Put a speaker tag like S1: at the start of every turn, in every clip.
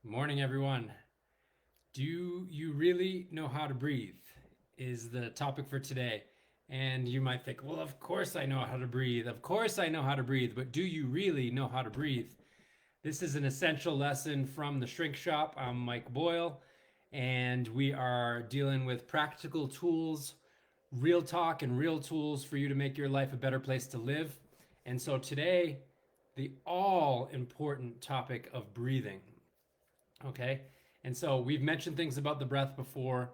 S1: Morning, everyone. Do you really know how to breathe? Is the topic for today. And you might think, well, of course I know how to breathe. Of course I know how to breathe, but do you really know how to breathe? This is an essential lesson from the Shrink Shop. I'm Mike Boyle, and we are dealing with practical tools, real talk, and real tools for you to make your life a better place to live. And so today, the all important topic of breathing. Okay. And so we've mentioned things about the breath before,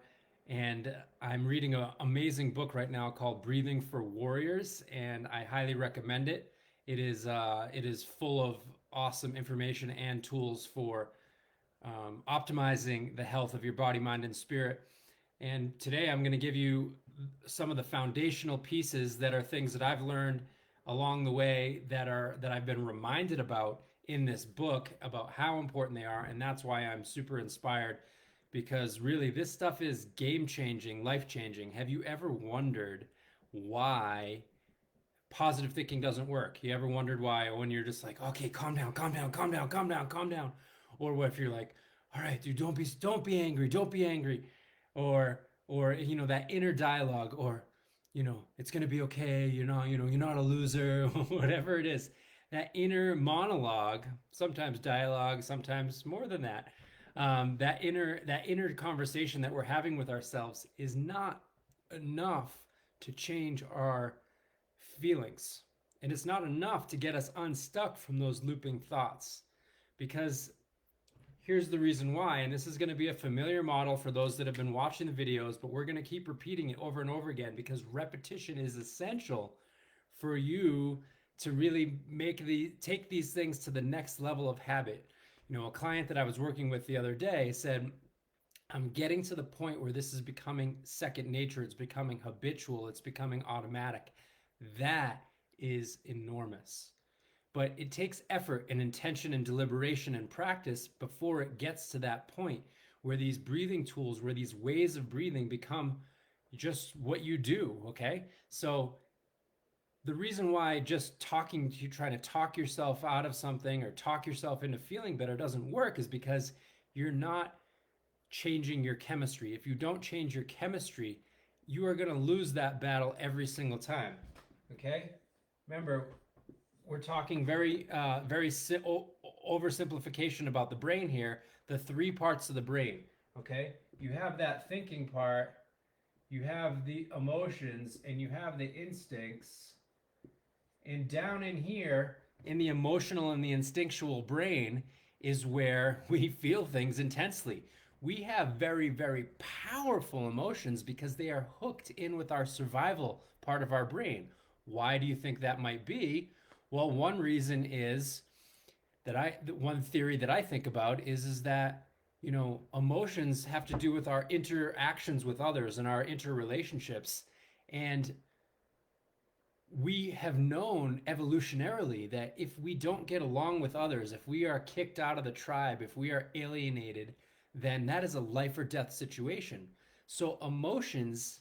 S1: and I'm reading an amazing book right now called Breathing for Warriors, and I highly recommend it. It is full of awesome information and tools for optimizing the health of your body, mind, and spirit. And today I'm going to give you some of the foundational pieces that are things that I've learned along the way that I've been reminded about in this book about how important they are, and that's why I'm super inspired because really this stuff is game changing, life changing. Have you ever wondered why positive thinking doesn't work? You ever wondered why when you're just like, okay, calm down, calm down, calm down, calm down, calm down, or what if you're like, all right, dude, don't be angry, don't be angry, or that inner dialogue, or it's gonna be okay, you're not a loser, whatever it is, that inner monologue, sometimes dialogue, sometimes more than that. That inner conversation that we're having with ourselves is not enough to change our feelings. And it's not enough to get us unstuck from those looping thoughts. Because here's the reason why, and this is going to be a familiar model for those that have been watching the videos, but we're going to keep repeating it over and over again because repetition is essential for you to really take these things to the next level of habit. A client that I was working with the other day said, I'm getting to the point where this is becoming second nature. It's becoming habitual. It's becoming automatic. That is enormous. But it takes effort and intention and deliberation and practice before it gets to that point where these breathing tools, where these ways of breathing become just what you do. Okay. So the reason why just trying to talk yourself out of something or talk yourself into feeling better doesn't work is because you're not changing your chemistry. If you don't change your chemistry, you are going to lose that battle every single time. Okay? Remember, we're talking oversimplification about the brain here, the three parts of the brain. Okay? You have that thinking part, you have the emotions, and you have the instincts. And down in here, in the emotional and the instinctual brain, is where we feel things intensely. We have very, very powerful emotions because they are hooked in with our survival part of our brain. Why do you think that might be? Well, one reason is one theory that I think about is that, emotions have to do with our interactions with others and our interrelationships. And we have known evolutionarily that if we don't get along with others, if we are kicked out of the tribe, if we are alienated, then that is a life or death situation. So, emotions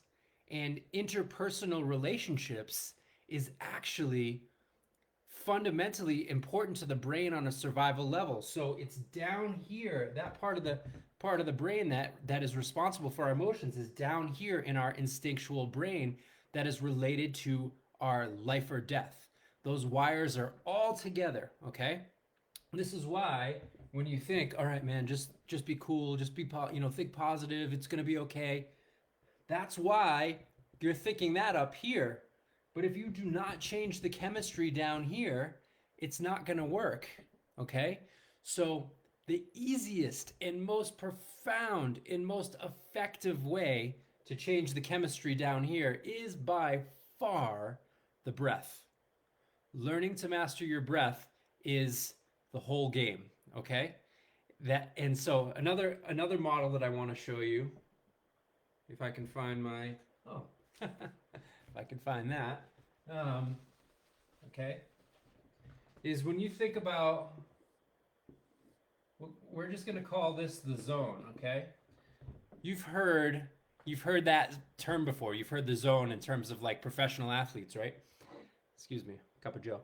S1: and interpersonal relationships is actually fundamentally important to the brain on a survival level. So, it's down here, that part of the brain that is responsible for our emotions is down here in our instinctual brain that is related to our life or death. Those wires are all together, okay? This is why when you think, all right, man, just be cool, just be think positive, it's going to be okay. That's why you're thinking that up here. But if you do not change the chemistry down here, it's not going to work, okay? So the easiest and most profound and most effective way to change the chemistry down here is by far the breath. Learning to master your breath is the whole game, okay? And so another model that I want to show you, if I can find my oh, if I can find that, um, okay, is when you think about, we're just going to call this the zone, okay? You've heard you've heard that term before. You've heard the zone in terms of like professional athletes, right? Excuse me, cup of Joe.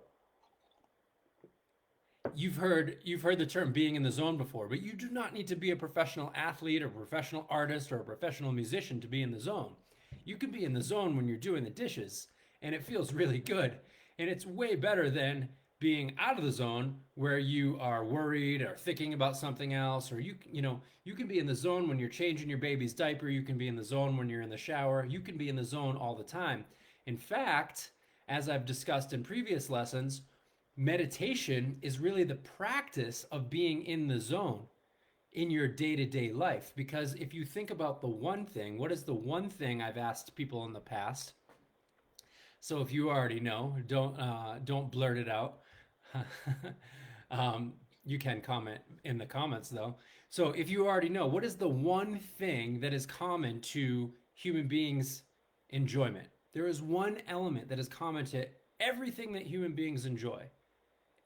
S1: you've heard the term being in the zone before, but you do not need to be a professional athlete or professional artist or a professional musician to be in the zone. You can be in the zone when you're doing the dishes, and it feels really good. And it's way better than being out of the zone where you are worried or thinking about something else, or you can be in the zone when you're changing your baby's diaper, you can be in the zone when you're in the shower, you can be in the zone all the time. In fact, as I've discussed in previous lessons, meditation is really the practice of being in the zone in your day-to-day life. Because if you think about the one thing, what is the one thing I've asked people in the past? So if you already know, don't blurt it out. You can comment in the comments though. So if you already know, what is the one thing that is common to human beings' enjoyment? There is one element that is common to everything that human beings enjoy.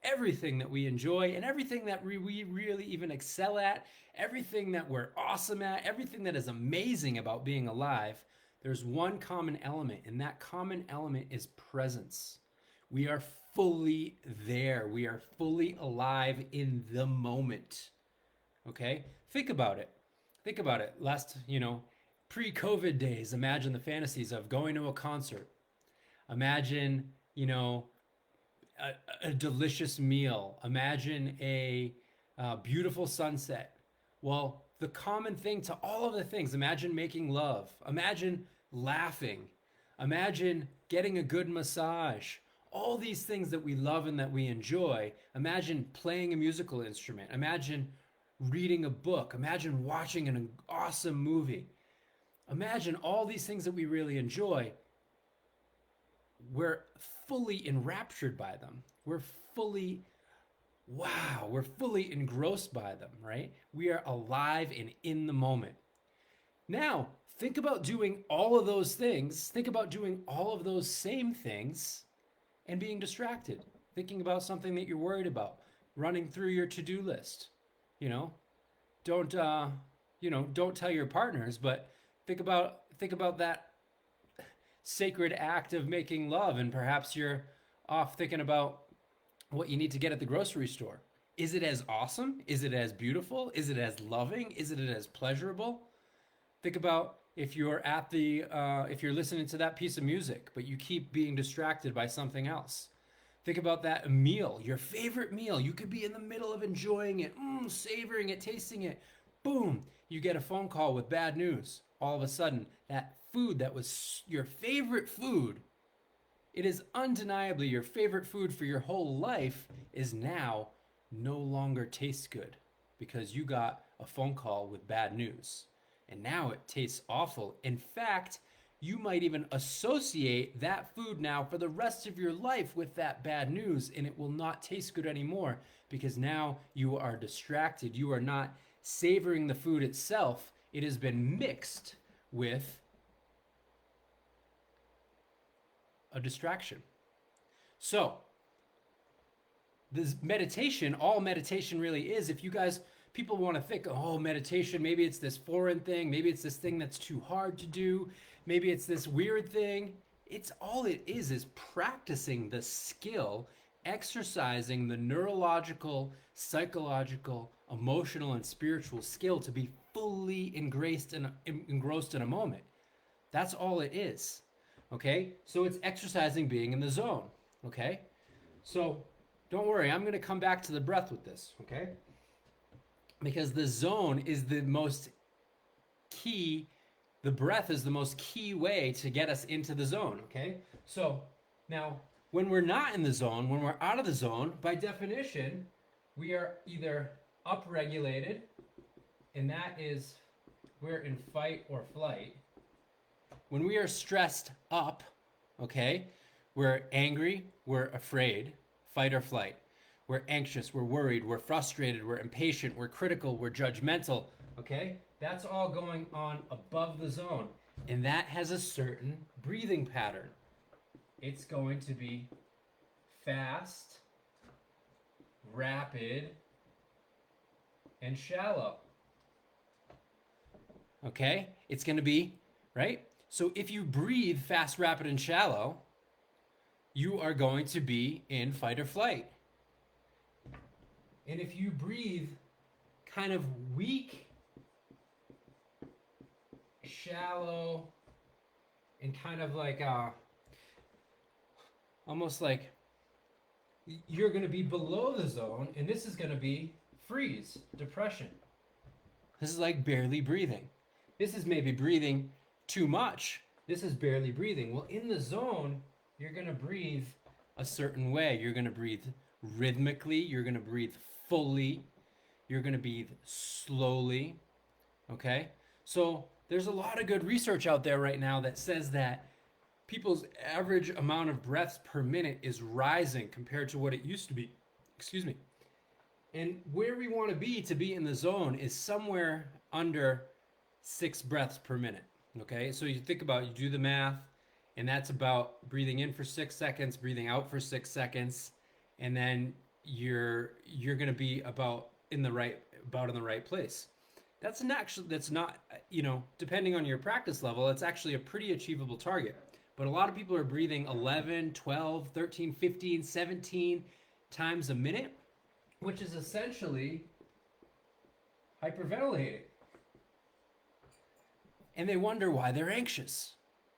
S1: Everything that we enjoy and everything that we really even excel at, everything that we're awesome at, everything that is amazing about being alive, there's one common element, and that common element is presence. We are fully there. We are fully alive in the moment. Okay? Think about it. Think about it. Pre-COVID days, imagine the fantasies of going to a concert. Imagine, a delicious meal. Imagine a beautiful sunset. Well, the common thing to all of the things, imagine making love. Imagine laughing. Imagine getting a good massage. All these things that we love and that we enjoy. Imagine playing a musical instrument. Imagine reading a book. Imagine watching an awesome movie. Imagine all these things that we really enjoy. We're fully enraptured by them. We're fully engrossed by them, right? We are alive and in the moment. Now, think about doing all of those things. Think about doing all of those same things and being distracted. Thinking about something that you're worried about, running through your to-do list. Don't tell your partners, but think about that sacred act of making love, and perhaps you're off thinking about what you need to get at the grocery store. Is it as awesome? Is it as beautiful? Is it as loving? Is it as pleasurable? Think about if you're if you're listening to that piece of music, but you keep being distracted by something else. Think about that meal, your favorite meal. You could be in the middle of enjoying it, savoring it, tasting it. Boom, you get a phone call with bad news. All of a sudden, that food that was your favorite food, it is undeniably your favorite food for your whole life, is now no longer tastes good because you got a phone call with bad news. And now it tastes awful. In fact, you might even associate that food now for the rest of your life with that bad news, and it will not taste good anymore because now you are distracted. You are not savoring the food itself. It has been mixed with a distraction. So, this meditation, all meditation really is, if you guys, people want to think, oh, meditation, maybe it's this foreign thing, maybe it's this thing that's too hard to do, maybe it's this weird thing. It's all it is practicing the skill, exercising the neurological, psychological, emotional, and spiritual skill to be fully engrossed in a moment. That's all it is. Okay? So it's exercising being in the zone. Okay? So don't worry, I'm going to come back to the breath with this. Okay? Because the zone is the most key, the breath is the most key way to get us into the zone. Okay? So now, when we're not in the zone, when we're out of the zone, by definition, we are either upregulated, and that is we're in fight or flight. When we are stressed up, okay, we're angry, we're afraid, fight or flight. We're anxious, we're worried, we're frustrated, we're impatient, we're critical, we're judgmental, okay? That's all going on above the zone. And that has a certain breathing pattern. It's going to be fast, rapid, and shallow. Okay? It's going to be, right? So if you breathe fast, rapid, and shallow, you are going to be in fight or flight. And if you breathe kind of weak, shallow, and kind of like almost like you're going to be below the zone, and this is going to be freeze, depression. This is like barely breathing. This is maybe breathing too much. This is barely breathing. Well, in the zone, you're going to breathe a certain way. You're going to breathe rhythmically. You're going to breathe fully. You're going to breathe slowly. Okay? So there's a lot of good research out there right now that says that people's average amount of breaths per minute is rising compared to what it used to be. Excuse me. And where we want to be in the zone is somewhere under 6 breaths per minute. Okay, so you think about, you do the math, and that's about breathing in for 6 seconds, breathing out for 6 seconds, and then you're going to be about in the right place. That's not, depending on your practice level, it's actually a pretty achievable target. But a lot of people are breathing 11, 12, 13, 15, 17 times a minute, which is essentially hyperventilating. And they wonder why they're anxious.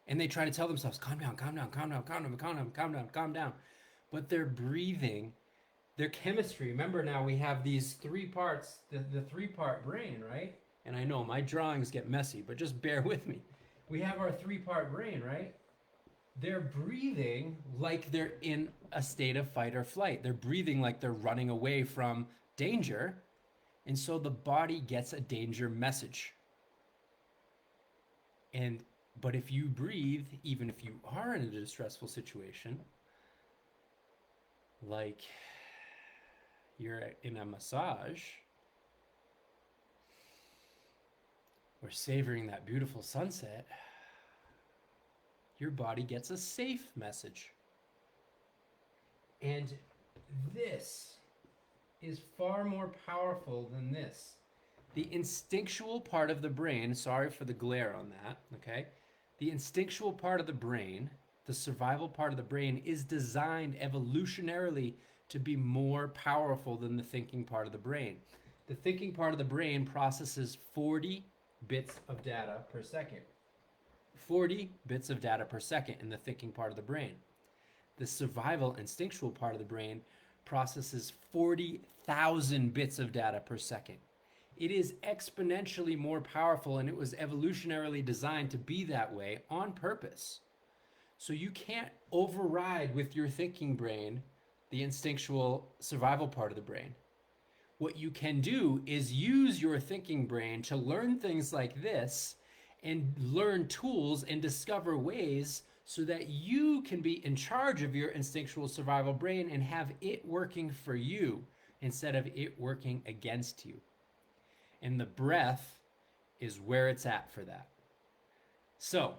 S1: And they try to tell themselves, calm down, calm down, calm down, calm down, calm down, calm down, calm down. But their breathing, their chemistry, remember now we have these 3 parts, the 3-part brain, right? And I know my drawings get messy, but just bear with me. We have our 3-part brain, right? They're breathing like they're in a state of fight or flight. They're breathing like they're running away from danger. And so the body gets a danger message. But if you breathe, even if you are in a distressful situation, like you're in a massage, or savoring that beautiful sunset, your body gets a safe message. And this is far more powerful than this. The instinctual part of the brain, sorry for the glare on that, okay? The instinctual part of the brain, the survival part of the brain, is designed evolutionarily to be more powerful than the thinking part of the brain. The thinking part of the brain processes 40 bits of data per second. 40 bits of data per second in the thinking part of the brain. The survival instinctual part of the brain processes 40,000 bits of data per second. It is exponentially more powerful, and it was evolutionarily designed to be that way on purpose. So you can't override with your thinking brain the instinctual survival part of the brain. What you can do is use your thinking brain to learn things like this and learn tools and discover ways so that you can be in charge of your instinctual survival brain and have it working for you instead of it working against you. And the breath is where it's at for that. So,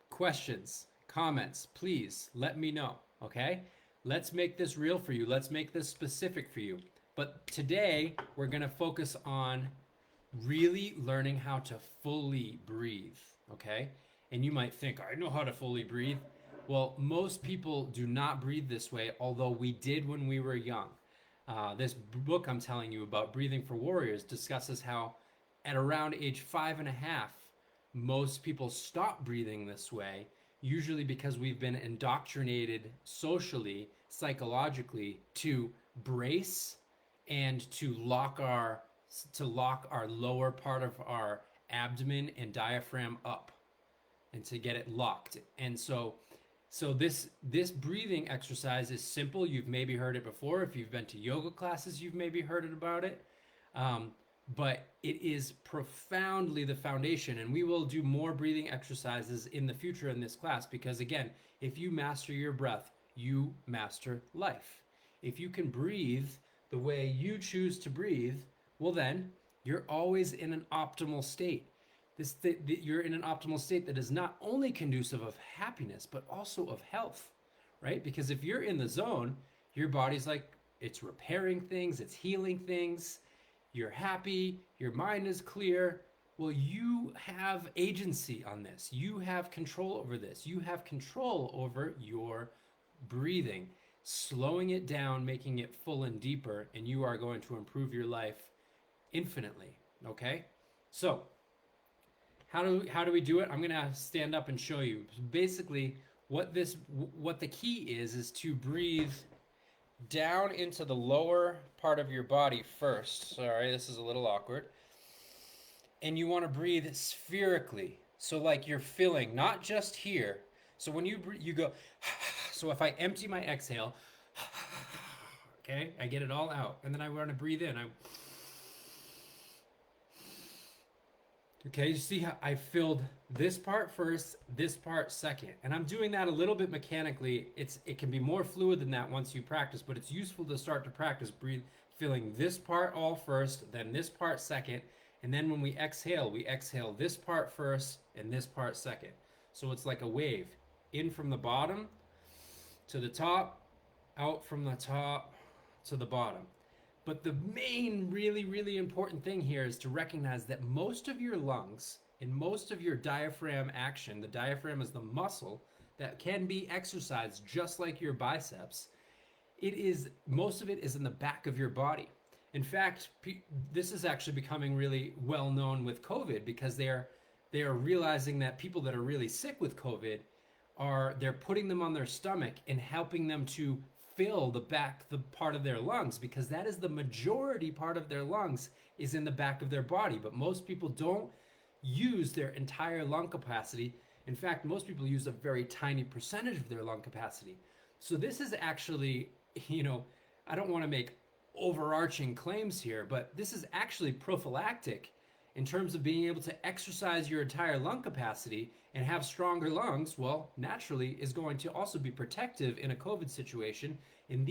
S1: questions, comments, please let me know, okay? Let's make this real for you. Let's make this specific for you. But today, we're going to focus on really learning how to fully breathe, okay? And you might think, I know how to fully breathe. Well, most people do not breathe this way, although we did when we were young. This book I'm telling you about, Breathing for Warriors, discusses how at around age 5.5, most people stop breathing this way, usually because we've been indoctrinated socially, psychologically, to brace and to lock our lower part of our abdomen and diaphragm up and to get it locked. And so this breathing exercise is simple. You've maybe heard it before. If you've been to yoga classes, you've maybe heard it about it. But it is profoundly the foundation. And we will do more breathing exercises in the future in this class because, again, if you master your breath, you master life. If you can breathe the way you choose to breathe, well then, you're always in an optimal state. You're in an optimal state that is not only conducive of happiness, but also of health, right? Because if you're in the zone, your body's like, it's repairing things, it's healing things, you're happy, your mind is clear. Well, you have agency on this. You have control over this. You have control over your breathing. slowing it down, making it full and deeper, and you are going to improve your life infinitely. Okay? So, how do we do it? I'm gonna stand up and show you. Basically, what the key is to breathe down into the lower part of your body first. Sorry, this is a little awkward. And you want to breathe spherically. So like you're filling, not just here. So when you go, so if I empty my exhale, okay, I get it all out. And then I want to breathe in. Okay, you see how I filled this part first, this part second. And I'm doing that a little bit mechanically. It can be more fluid than that once you practice, but it's useful to start to practice filling this part all first, then this part second, and then when we exhale this part first and this part second. So it's like a wave. In from the bottom to the top, out from the top to the bottom. But the main, really, really important thing here is to recognize that most of your lungs and most of your diaphragm action, the diaphragm is the muscle that can be exercised just like your biceps. Most of it is in the back of your body. In fact, this is actually becoming really well known with COVID because they are realizing that people that are really sick with COVID they're putting them on their stomach and helping them to fill the part of their lungs, because that is the majority part of their lungs is in the back of their body. But most people don't use their entire lung capacity. In fact, most people use a very tiny percentage of their lung capacity. So this is actually, I don't want to make overarching claims here, but this is actually prophylactic in terms of being able to exercise your entire lung capacity and have stronger lungs. Well, naturally is going to also be protective in a COVID situation. And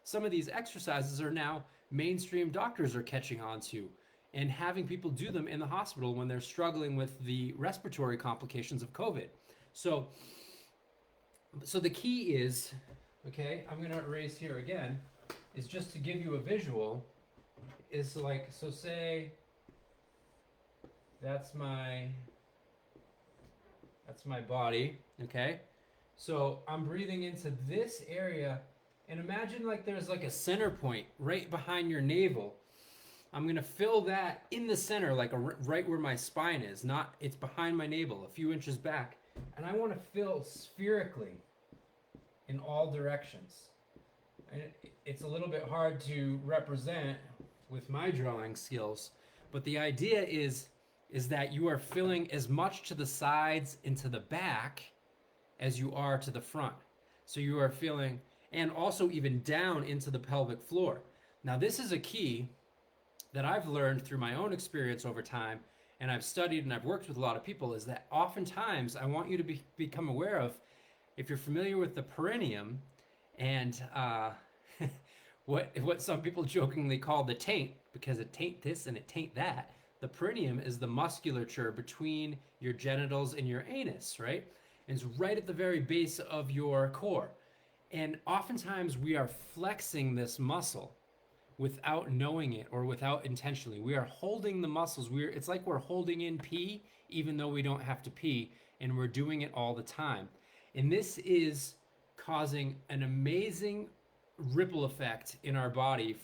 S1: some of these exercises are now mainstream doctors are catching on to and having people do them in the hospital when they're struggling with the respiratory complications of COVID. So the key is, okay, I'm gonna erase here again, is just to give you a visual, is like, so say, that's my body, okay? So I'm breathing into this area, and imagine like there's like a center point right behind your navel. I'm gonna fill that in the center, like right where my spine is, it's behind my navel, a few inches back. And I wanna fill spherically in all directions. And it's a little bit hard to represent with my drawing skills, but the idea is that you are filling as much to the sides and to the back as you are to the front. So you are filling, and also even down into the pelvic floor. Now this is a key that I've learned through my own experience over time, and I've studied and I've worked with a lot of people, is that oftentimes I want you to become aware of, if you're familiar with the perineum and what some people jokingly call the taint, because it taint this and it taint that. The perineum is the musculature between your genitals and your anus, right? And it's right at the very base of your core. And oftentimes we are flexing this muscle without knowing it or without intentionally. We are holding the muscles. It's like we're holding in pee even though we don't have to pee, and we're doing it all the time. And this is causing an amazing ripple effect in our body,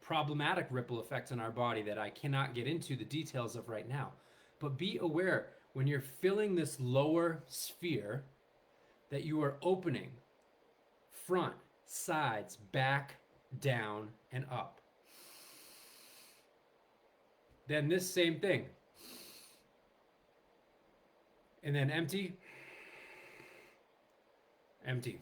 S1: problematic ripple effects in our body that I cannot get into the details of right now. But be aware when you're filling this lower sphere that you are opening front, sides, back, down, and up. Then this same thing. And then empty, empty.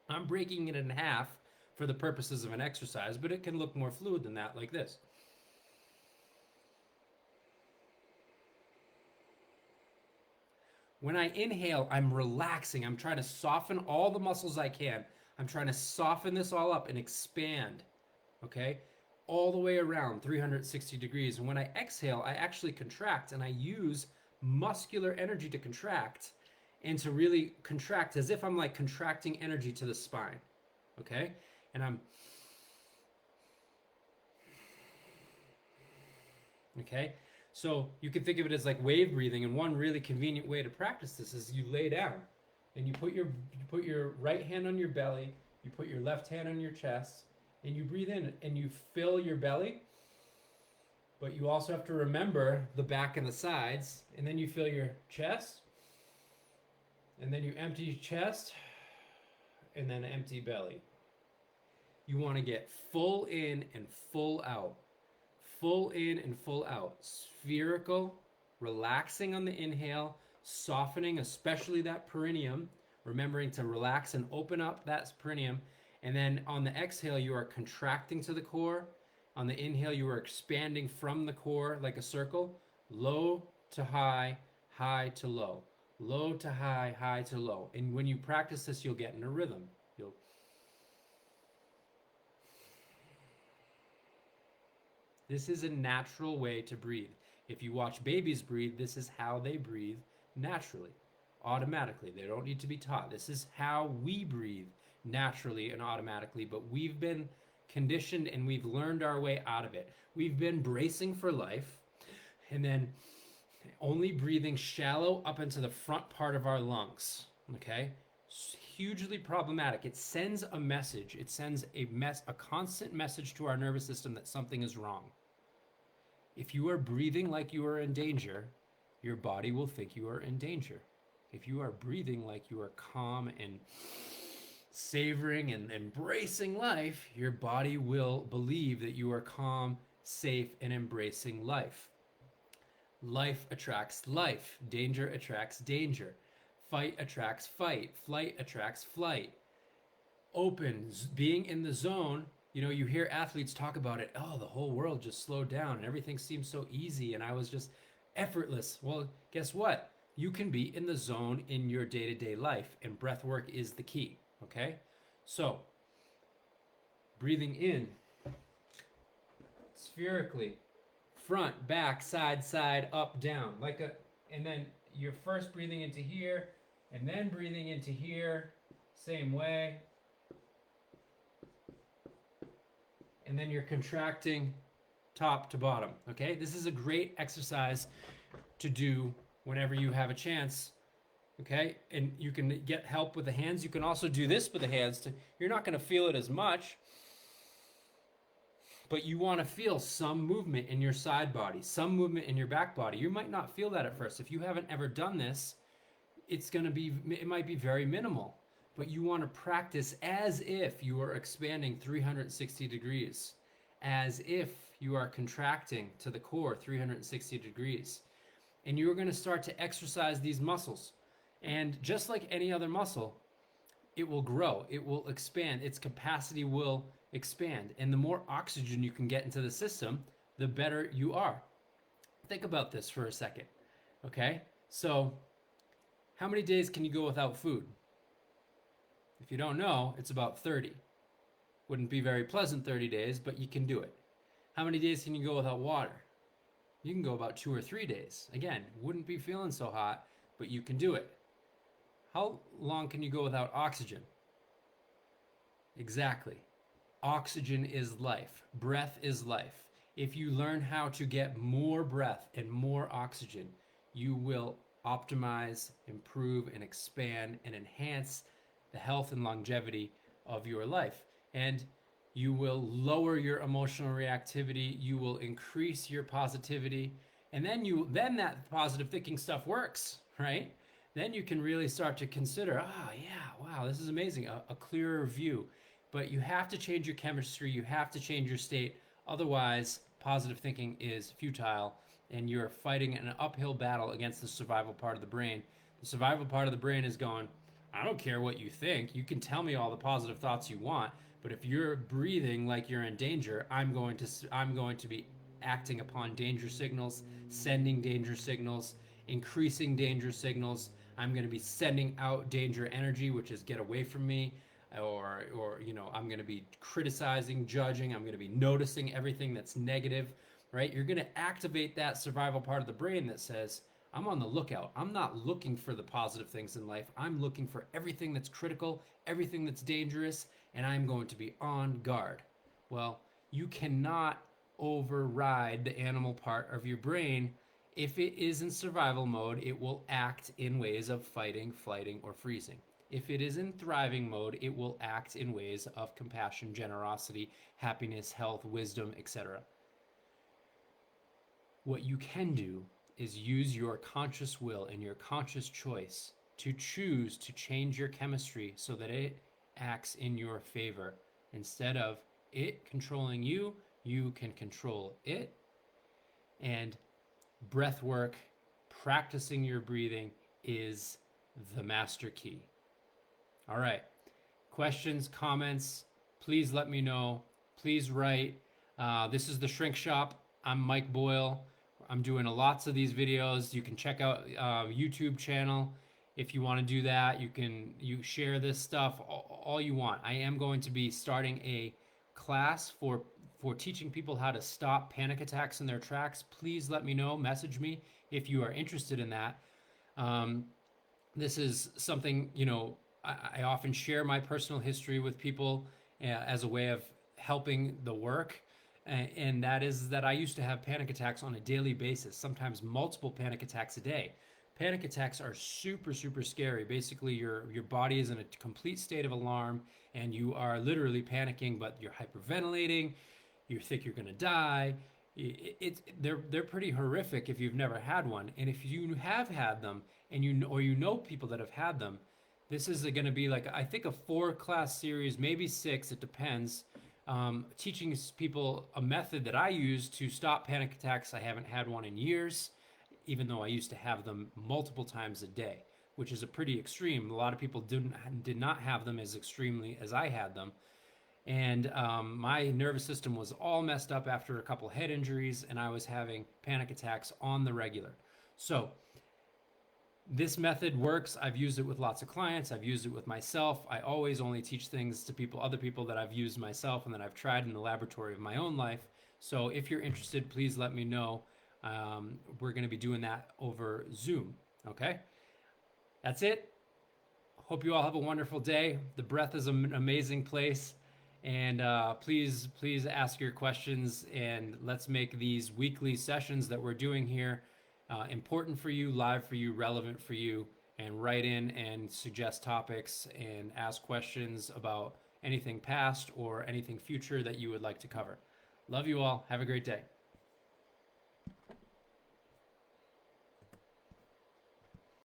S1: I'm breaking it in half for the purposes of an exercise, but it can look more fluid than that, like this. When I inhale, I'm relaxing. I'm trying to soften all the muscles I can. I'm trying to soften this all up and expand, okay? All the way around 360 degrees. And when I exhale, I actually contract, and I use muscular energy to contract and to really contract as if I'm like contracting energy to the spine, okay? And I'm, okay? So you can think of it as like wave breathing, and one really convenient way to practice this is you lay down and you put your right hand on your belly, you put your left hand on your chest, and you breathe in and you fill your belly. But you also have to remember the back and the sides, and then you fill your chest, and then you empty your chest, and then empty belly. You want to get full in and full out. Full in and full out. Spherical, relaxing on the inhale, softening, especially that perineum, remembering to relax and open up that perineum. And then on the exhale, you are contracting to the core. On the inhale, you are expanding from the core like a circle, low to high, high to low, low to high, high to low. And when you practice this, you'll get in a rhythm. This is a natural way to breathe. If you watch babies breathe, this is how they breathe naturally, automatically. They don't need to be taught. This is how we breathe naturally and automatically, but we've been conditioned and we've learned our way out of it. We've been bracing for life and then only breathing shallow up into the front part of our lungs, okay? Hugely problematic. It sends a message. It sends a constant message to our nervous system that something is wrong. If you are breathing like you are in danger, your body will think you are in danger. If you are breathing like you are calm and savoring and embracing life, your body will believe that you are calm, safe, and embracing life. Life attracts life. Danger attracts danger. Fight attracts fight. Flight attracts flight. Open, being in the zone. You know, you hear athletes talk about it. Oh, the whole world just slowed down and everything seems so easy and I was just effortless. Well, guess what? You can be in the zone in your day-to-day life, and breath work is the key, okay? So, breathing in, spherically, front, back, side, side, up, down, and then you're first breathing into here, and then breathing into here, same way. And then you're contracting top to bottom, okay? This is a great exercise to do whenever you have a chance, okay? And you can get help with the hands. You can also do this with the hands. You're not going to feel it as much, but you want to feel some movement in your side body, some movement in your back body. You might not feel that at first. If you haven't ever done this, it might be very minimal. But you want to practice as if you are expanding 360 degrees, as if you are contracting to the core 360 degrees. And you're going to start to exercise these muscles. And just like any other muscle, it will grow, it will expand, its capacity will expand. And the more oxygen you can get into the system, the better you are. Think about this for a second, okay? So, how many days can you go without food? If you don't know, it's about 30. Wouldn't be very pleasant 30 days, but you can do it. How many days can you go without water? You can go about 2 or 3 days. Again, wouldn't be feeling so hot, but you can do it. How long can you go without oxygen? Exactly. Oxygen is life. Breath is life. If you learn how to get more breath and more oxygen, you will optimize, improve, and expand and enhance the health and longevity of your life. And you will lower your emotional reactivity, you will increase your positivity, and then that positive thinking stuff works, right? Then you can really start to consider, wow, this is amazing, a clearer view. But you have to change your chemistry, you have to change your state, otherwise positive thinking is futile and you're fighting an uphill battle against the survival part of the brain. The survival part of the brain is going, I don't care what you think. You can tell me all the positive thoughts you want, but if you're breathing like you're in danger, I'm going to be acting upon danger signals, sending danger signals, increasing danger signals. I'm going to be sending out danger energy, which is get away from me, or I'm going to be criticizing, judging. I'm going to be noticing everything that's negative, right? You're going to activate that survival part of the brain that says, I'm on the lookout. I'm not looking for the positive things in life. I'm looking for everything that's critical, everything that's dangerous, and I'm going to be on guard. Well, you cannot override the animal part of your brain. If it is in survival mode, it will act in ways of fighting, flighting, or freezing. If it is in thriving mode, it will act in ways of compassion, generosity, happiness, health, wisdom, etc. What you can do is use your conscious will and your conscious choice to choose to change your chemistry so that it acts in your favor. Instead of it controlling you, you can control it. And breath work, practicing your breathing is the master key. All right. Questions, comments, please let me know. Please write. This is the Shrink Shop. I'm Mike Boyle. I'm doing lots of these videos. You can check out YouTube channel if you want to do that. You share this stuff all you want. I am going to be starting a class for teaching people how to stop panic attacks in their tracks. Please let me know. Message me if you are interested in that. This is something, I often share my personal history with people as a way of helping the work. And that is that I used to have panic attacks on a daily basis, sometimes multiple panic attacks a day. Panic attacks are super, super scary. Basically, your body is in a complete state of alarm and you are literally panicking, but you're hyperventilating, you think you're going to die. They're pretty horrific if you've never had one. And if you have had them and you know people that have had them, this is going to be like, I think, a 4-class series, maybe 6, it depends. Teaching people a method that I use to stop panic attacks. I haven't had one in years, even though I used to have them multiple times a day, which is a pretty extreme. A lot of people did not have them as extremely as I had them. And my nervous system was all messed up after a couple head injuries, and I was having panic attacks on the regular. So this method works. I've used it with lots of clients. I've used it with myself. I always only teach things to other people that I've used myself and that I've tried in the laboratory of my own life. So if you're interested, please let me know. We're going to be doing that over Zoom. Okay? That's it. Hope you all have a wonderful day. The breath is an amazing place. And please ask your questions, and let's make these weekly sessions that we're doing here important for you, live for you, relevant for you, and write in and suggest topics and ask questions about anything past or anything future that you would like to cover. Love you all. Have a great day.